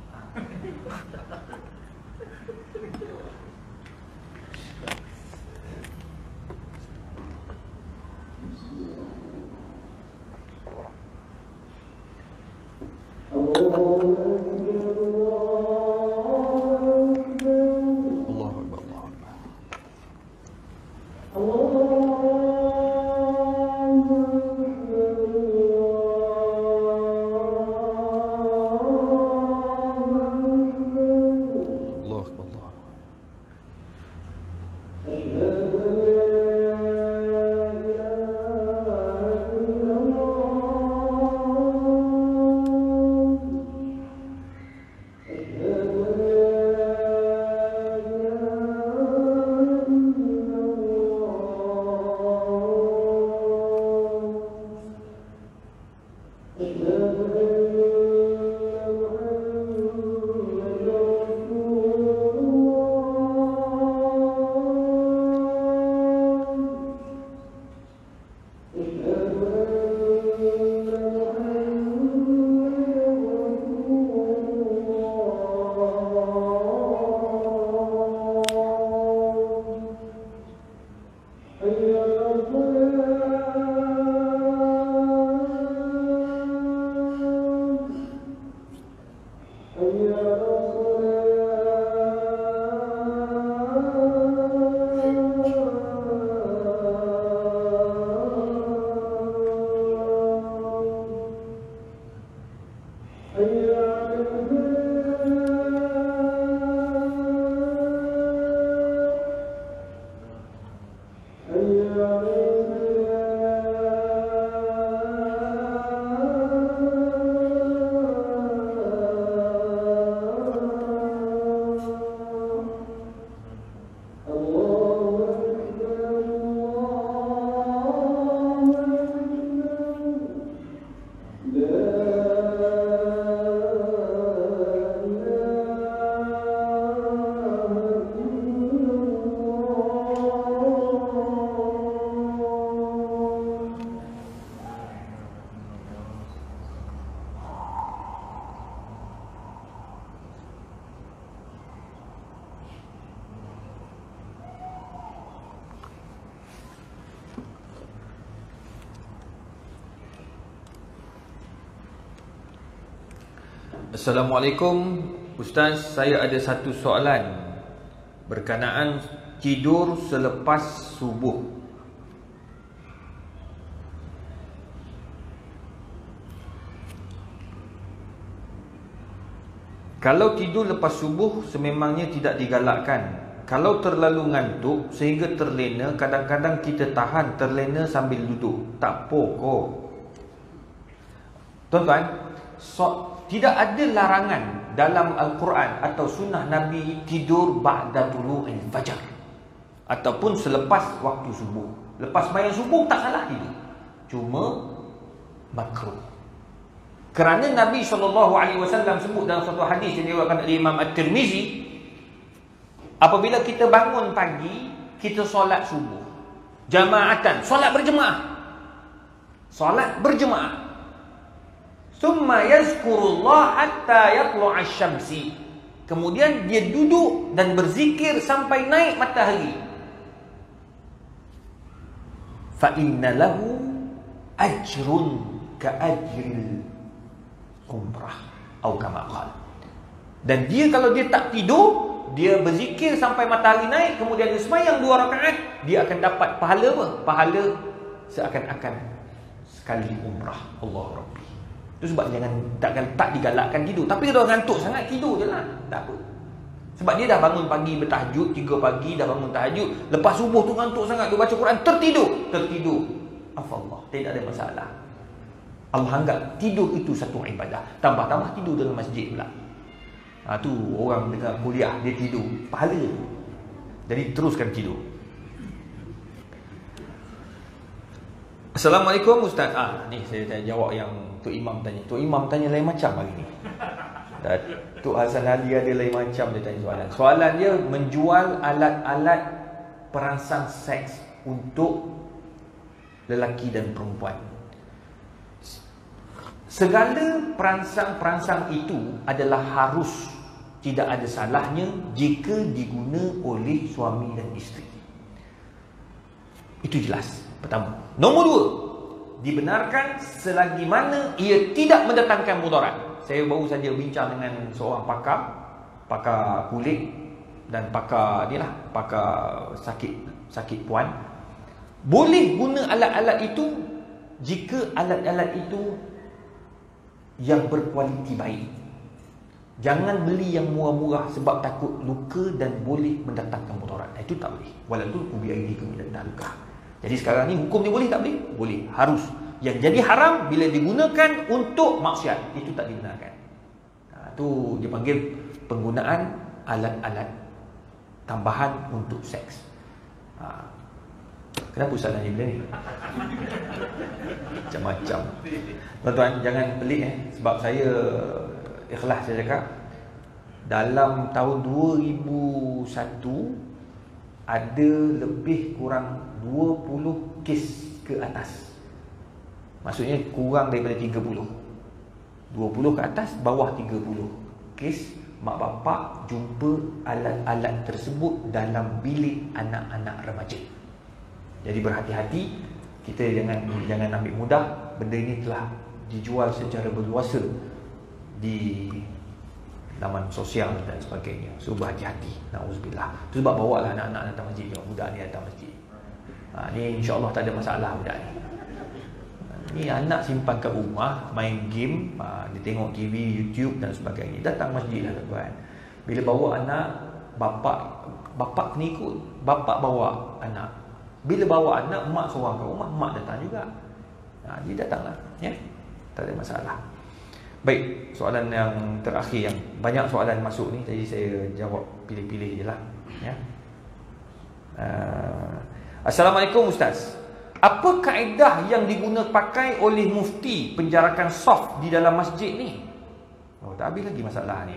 Assalamualaikum Ustaz, saya ada satu soalan berkenaan tidur selepas subuh. Kalau tidur lepas subuh sememangnya tidak digalakkan. Kalau terlalu ngantuk sehingga terlena, kadang-kadang kita tahan terlena sambil duduk. Tak pokok. Tuan-tuan, tidak ada larangan dalam Al-Quran atau sunnah Nabi tidur ba'da tulu'il fajar ataupun selepas waktu subuh. Lepas sembahyang subuh tak salah tidur, cuma makruh. Kerana Nabi SAW sebut dalam satu hadis yang diriwayatkan oleh Imam At-Tirmizi, apabila kita bangun pagi, kita solat subuh jamaatan, solat berjemaah. Summa yazkurullah hatta yatlu'a syamsi. Kemudian dia duduk dan berzikir sampai naik matahari. Fa inna lahu ajrun ka ajril umrah atau kama qala. Dan dia kalau dia tak tidur, dia berzikir sampai matahari naik, kemudian dia sembahyang 2 rakaat, dia akan dapat pahala apa? Pahala seakan-akan sekali umrah. Allah Rabbi. Itu sebab tak digalakkan tidur. Tapi kalau ngantuk sangat, tidur je lah, tak apa. Sebab dia dah bangun pagi bertahajud, 3 pagi dah bangun tahajud, lepas subuh tu ngantuk sangat, dia baca Quran, tertidur. Afallah, tidak ada masalah. Allah anggap tidur itu satu ibadah. Tambah-tambah tidur dalam masjid pula. Tu orang dengar kuliah dia tidur, pahala. Jadi teruskan tidur. Assalamualaikum Ustaz. Ni saya jawab yang Tok Imam tanya. Tok Imam tanya lain macam hari ni. Tok Hasan Ali ada lain macam dia tanya soalan. Soalan dia menjual alat-alat perangsang seks untuk lelaki dan perempuan. Segala perangsang-perangsang itu adalah harus, tidak ada salahnya jika diguna oleh suami dan isteri. Itu jelas. Pertama. Nombor 2, dibenarkan selagi mana ia tidak mendatangkan mudarat. Saya baru saja bincang dengan seorang pakar kulit dan pakar sakit puan. Boleh guna alat-alat itu jika alat-alat itu yang berkualiti baik. Jangan beli yang murah-murah sebab takut luka dan boleh mendatangkan mudarat. Itu tak boleh. Walaupun kubi aidi kemudian luka. Jadi sekarang ni hukum ni boleh tak boleh? Boleh, harus. Yang jadi haram bila digunakan untuk maksiat, itu tak dibenarkan. Itu dipanggil penggunaan alat-alat tambahan untuk seks. Kenapa Ustaz nanya benda ni? Macam-macam. Tuan-tuan jangan pelik sebab saya ikhlas saya cakap. Dalam tahun 2001 ada lebih kurang 20 kes ke atas. Maksudnya kurang daripada 30. 20 ke atas, bawah 30 kes mak bapak jumpa alat-alat tersebut dalam bilik anak-anak remaja. Jadi berhati-hati, kita jangan ambil mudah. Benda ini telah dijual secara berluasa di laman sosial dan sebagainya. So berhati-hati. Nauzubillah. Itu sebab bawalah anak-anak datang masjid. Budak ni datang masjid. Ni insya-Allah tak ada masalah budak ni. Ni anak simpan kat rumah, main game, dia tengok TV, YouTube dan sebagainya. Datang masjid lah tuan. Bila bawa anak, bapak kena ikut. Bapak bawa anak. Bila bawa anak, mak seorang kat rumah, mak datang juga. Dia datanglah, ya. Tak ada masalah. Baik, soalan yang terakhir, yang banyak soalan masuk ni, jadi saya jawab pilih-pilih je lah, ya. Assalamualaikum Ustaz. Apa kaedah yang digunakan pakai oleh mufti penjarakan soft di dalam masjid ni? Tak habis lagi masalah ni.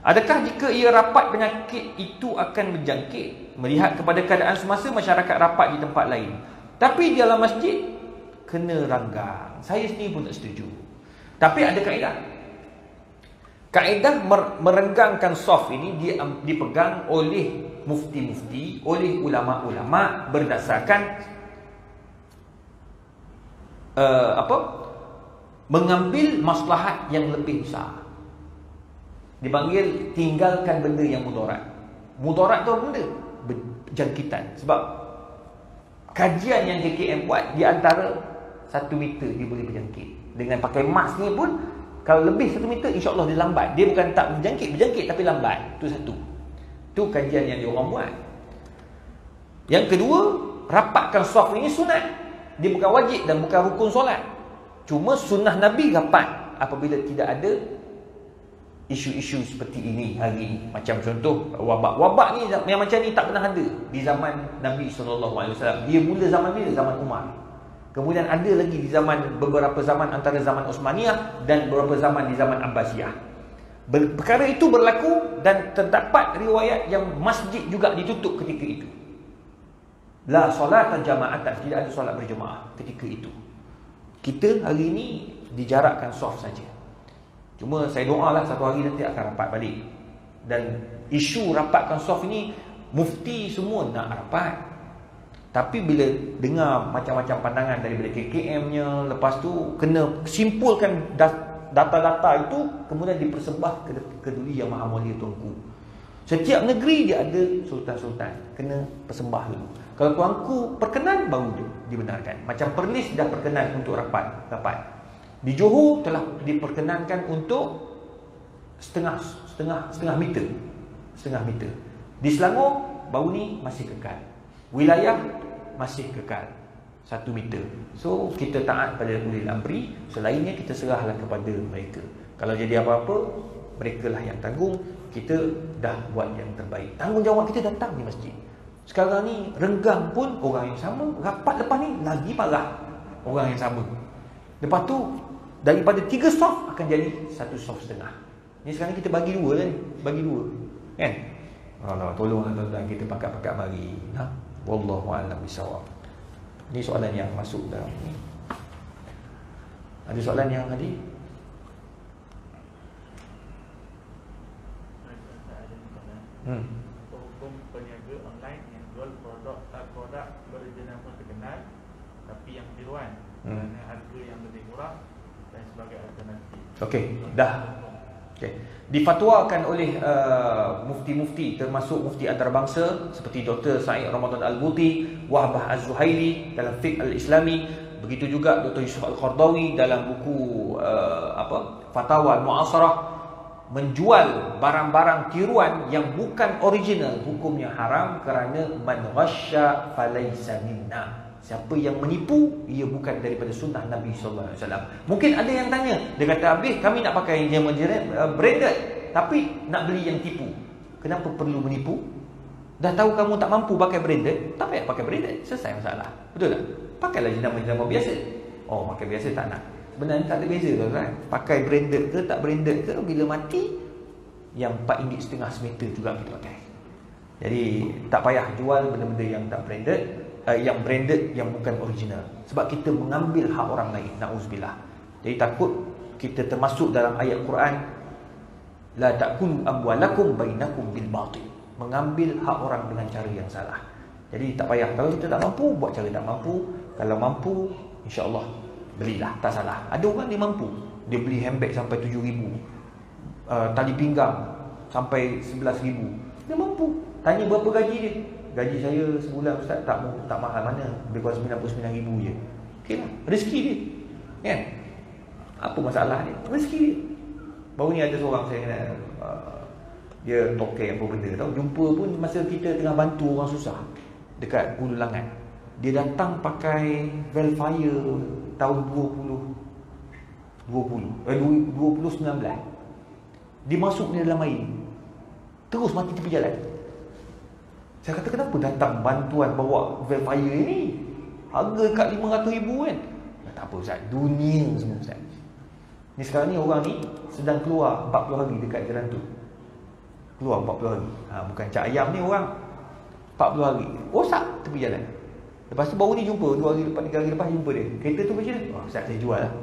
Adakah jika ia rapat penyakit itu akan berjangkit? Melihat kepada keadaan semasa masyarakat rapat di tempat lain, tapi di dalam masjid kena ranggang. Saya sendiri pun tak setuju. Tapi ada kaedah. Kaedah merenggangkan soft ini dipegang oleh mufti-mufti, oleh ulama-ulama berdasarkan mengambil maslahat yang lebih besar. Dipanggil tinggalkan benda yang mudarat. Mudarat tu apa benda? Jangkitan. Sebab kajian yang KKM buat, di antara 1 meter dia boleh berjangkit. Dengan pakai mask ni pun, kalau lebih 1 meter insya-Allah dia lambat. Dia bukan tak berjangkit tapi lambat. Itu satu. Itu kajian yang diorang buat. Yang kedua, rapatkan soft ini sunat. Dia bukan wajib dan bukan rukun solat. Cuma sunnah Nabi rapat apabila tidak ada isu-isu seperti ini hari ini. Macam contoh wabak. Wabak ni yang macam ni tak pernah ada di zaman Nabi SAW. Dia mula zaman bila? Zaman Umar. Kemudian ada lagi di zaman, beberapa zaman antara zaman Osmaniyah dan beberapa zaman di zaman Abbasiyah. Perkara itu berlaku dan terdapat riwayat yang masjid juga ditutup ketika itu. La solatan jama'atan, tidak ada solat berjemaah ketika itu. Kita hari ini dijarakkan soft saja. Cuma saya doalah satu hari nanti akan rapat balik. Dan isu rapatkan soft ini, mufti semua nak rapat. Tapi bila dengar macam-macam pandangan daripada KKM-nya, lepas tu kena simpulkan data-data itu, kemudian dipersembah ke Duli Yang Maha Mulia Tuanku. Setiap negeri dia ada sultan-sultan, kena persembah dulu. Kalau tuanku perkenan, baru dibenarkan. Macam Perlis dah perkenan untuk rapat. Di Johor telah diperkenankan untuk setengah meter. Setengah meter. Di Selangor baru ni masih kekal. Wilayah masih kekal 1 meter. So kita taat pada ulil amri, selainnya kita serahlah kepada mereka. Kalau jadi apa-apa, mereka lah yang tanggung. Kita dah buat yang terbaik. Tanggungjawab kita datang di masjid. Sekarang ni renggang pun orang yang sama, rapat lepas ni lagi parah orang yang sama. Lepas tu daripada 3 soft akan jadi 1 soft setengah. Ni sekarang kita bagi 2 kan, bagi 2 kan. Allah tolonglah tuan-tuan, kita pakat-pakat mari. Wallahu a'lam bissawab. Ni soalan yang masuk dalam ni. Ada soalan yang tadi? Hukum peniaga online yang jual produk berjenama terkenal tapi yang tiruan dengan harga yang lebih murah dan sebagai alternatif. Okey, dah. Okey. Difatwakan oleh mufti-mufti termasuk mufti antarabangsa seperti Dr. Said Ramadan Al-Buti, Wahbah Az-Zuhaili dalam Fiqh Al-Islami, begitu juga Dr. Yusuf Al-Qardawi dalam buku Fatawa Al-Mu'asarah, menjual barang-barang tiruan yang bukan original hukumnya haram kerana man ghasya falaysa minna. Siapa yang menipu, ia bukan daripada sunnah Nabi SAW. Mungkin ada yang tanya, dia kata, habis kami nak pakai yang branded tapi nak beli yang tipu. Kenapa perlu menipu? Dah tahu kamu tak mampu pakai branded, tak payah pakai branded, selesai masalah. Betul tak? Pakailah jenama-jenama biasa. Oh, pakai biasa tak nak. Sebenarnya tak ada beza kan. Pakai branded ke tak branded ke, bila mati yang RM4.5 semeter juga kita pakai. Jadi tak payah jual benda-benda yang tak branded, yang branded yang bukan original. Sebab kita mengambil hak orang lain. Na'udzubillah. Jadi takut kita termasuk dalam ayat Quran, la ta'kulu amwalakum bainakum bil batil. Mengambil hak orang dengan cara yang salah. Jadi tak payah. Kalau kita tak mampu, buat cara tak mampu. Kalau mampu, insya-Allah belilah, tak salah. Ada orang dia mampu, dia beli handbag sampai 7,000, tali pinggang sampai 11,000. Dia mampu. Tanya berapa gaji dia? Gaji saya sebulan ustaz tak mahal mana, lebih kurang 99,000 je. Okeylah, rezeki dia. Kan? Apa masalah dia? Rezeki dia. Baru ni ada seorang saya kenal, dia tokai apa benda tahu, jumpa pun masa kita tengah bantu orang susah dekat Hulu Langat. Dia datang pakai Velfire tahun 2019. Dia masuk ni dalam air, terus mati tepi jalan. Saya kata, kenapa datang bantuan bawa Velfire ni? Harga kat 500,000 kan? Tak apa Ustaz, dunia semua Ustaz. Ni sekarang ni orang ni sedang keluar 40 hari dekat jalan tu. Keluar 40 hari. Bukan cak ayam ni orang. 40 hari. Rosak tepi jalan. Lepas tu baru ni jumpa 2 hari lepas, 3 hari lepas jumpa dia. Kereta tu macam mana? Ustaz saya jual lah.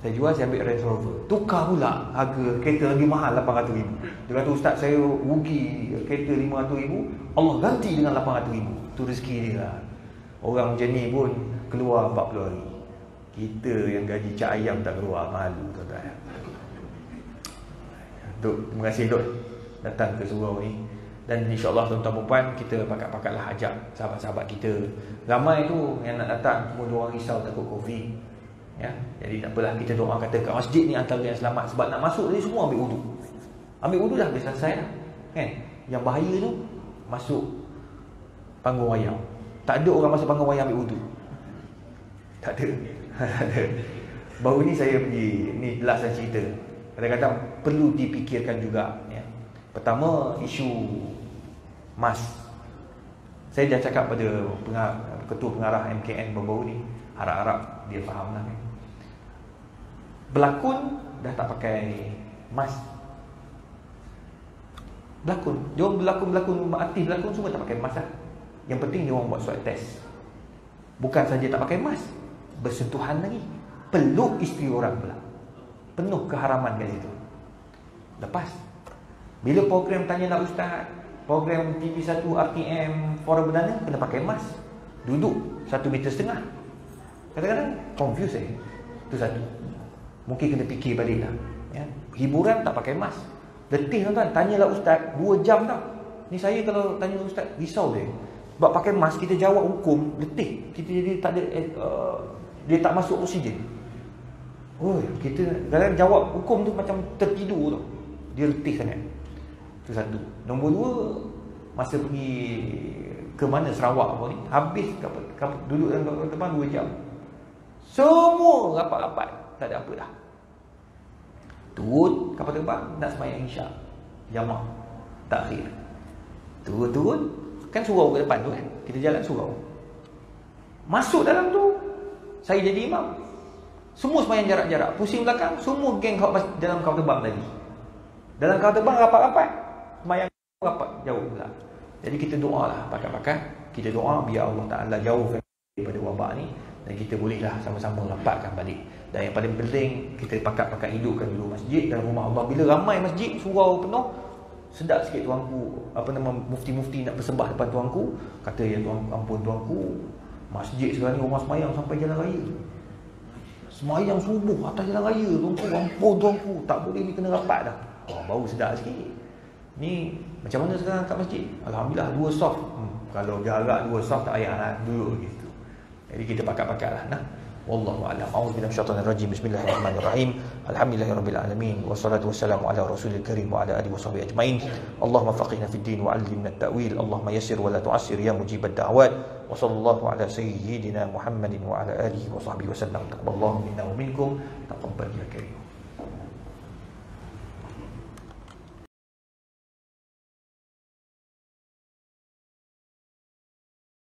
Saya jual, saya ambil Range Rover. Tukar pula harga kereta lagi mahal 800,000. Dia kata, Ustaz saya rugi kereta 500,000, Allah ganti dengan 800,000. Tu rezeki dia lah. Orang macam ni pun keluar 40 hari. Kita yang gaji cak ayam tak keluar, malu tuan-tuan. Duk, terima kasih Duk datang ke surau ni. Dan insya-Allah tuan-tuan puan, kita pakat-pakatlah ajak sahabat-sahabat kita. Ramai tu yang nak datang, semua diorang risau takut COVID. Ya, jadi tak apalah, kita doa kata kat masjid ni antara yang selamat. Sebab nak masuk tadi semua ambil wudu. Ambil wudu dah boleh selesai dah. Kan? Yang bahaya tu masuk panggung wayang. Tak ada orang masuk panggung wayang ambil wudu. Tak ada. Baru ni saya pergi, ni last saya cerita. Kadang-kadang perlu dipikirkan juga ya. Pertama, isu mask. Saya dah cakap pada ketua pengarah MKN baru-baru ni, harap-harap dia faham lah kan. Berlakon dah tak pakai mask. Berlakon, dia orang berlakon, artis berlakon semua tak pakai mask lah. Yang penting dia orang buat swab test. Bukan saja tak pakai mask, bersentuhan lagi, peluk isteri orang pula. Penuh keharaman kat situ. Lepas bila program Tanya Nak Ustaz, program TV1 RTM Forum Berdana, kena pakai mask. Duduk 1,5 meter. Kadang-kadang confuse saya. Itu satu. Mungkin kena fikir balik lah ya. Hiburan tak pakai mask, letih tuan-tuan. Tanyalah Ustaz 2 jam tau. Ni saya kalau tanya Ustaz risau dia. Sebab pakai mask kita jawab hukum, letih. Kita jadi tak ada dia tak masuk oksigen. Oh, kita kadang jawab hukum tu macam tertidur tau. Dia letih sangat. Itu satu. Nombor 2, masa pergi ke mana Sarawak apa ni, habis duduk dalam depan 2 jam. Semua rapat-rapat, tak ada apa dah. Turun kapal terbang nak sembahyang isyak, jamak takhir. Turun kan surau ke depan tu kan, kita jalan surau. Masuk dalam tu, saya jadi imam. Semua sembahyang jarak-jarak, pusing belakang, semua geng dalam kapal terbang tadi. Dalam kapal terbang rapat-rapat, sembahyang rapat jauh pula. Jadi kita doa lah pakat-pakat, kita doa biar Allah Ta'ala jauhkan daripada wabak ni, dan kita bolehlah sama-sama rapatkan balik. Dan yang paling penting, kita pakat-pakat hidupkan dulu masjid dalam rumah Allah. Bila ramai masjid, surau penuh, sedap sikit tuanku, mufti-mufti nak bersembah depan tuanku, kata, ya tuan, ampun tuanku, masjid sekarang ni rumah semayang sampai jalan raya. Semayang subuh atas jalan raya tuanku, ampun tuanku, tak boleh ni, kena rapat dah. Baru sedap sikit. Ni macam mana sekarang kat masjid? Alhamdulillah 2 soft. Kalau jarak 2 soft tak payah duduk gitu. Jadi kita pakat-pakatlah nah. Wallahu a'lam. A'udzubillahi minasyaitonir rajim. Bismillahirrahmanirrahim. Alhamdulillahirabbil alamin. Wassalatu wassalamu ala rasulil karim wa ala alihi washabbihi ajmain. Allahumma faqihna fid din wa 'allimna at-ta'wil. Allahumma yassir wa la tu'assir ya mujibad da'wat. Wa sallallahu ala sayyidina Muhammadin wa ala alihi washabbihi wasallam. Taqabbalallahu minna wa minkum. Taqabbal ya karim.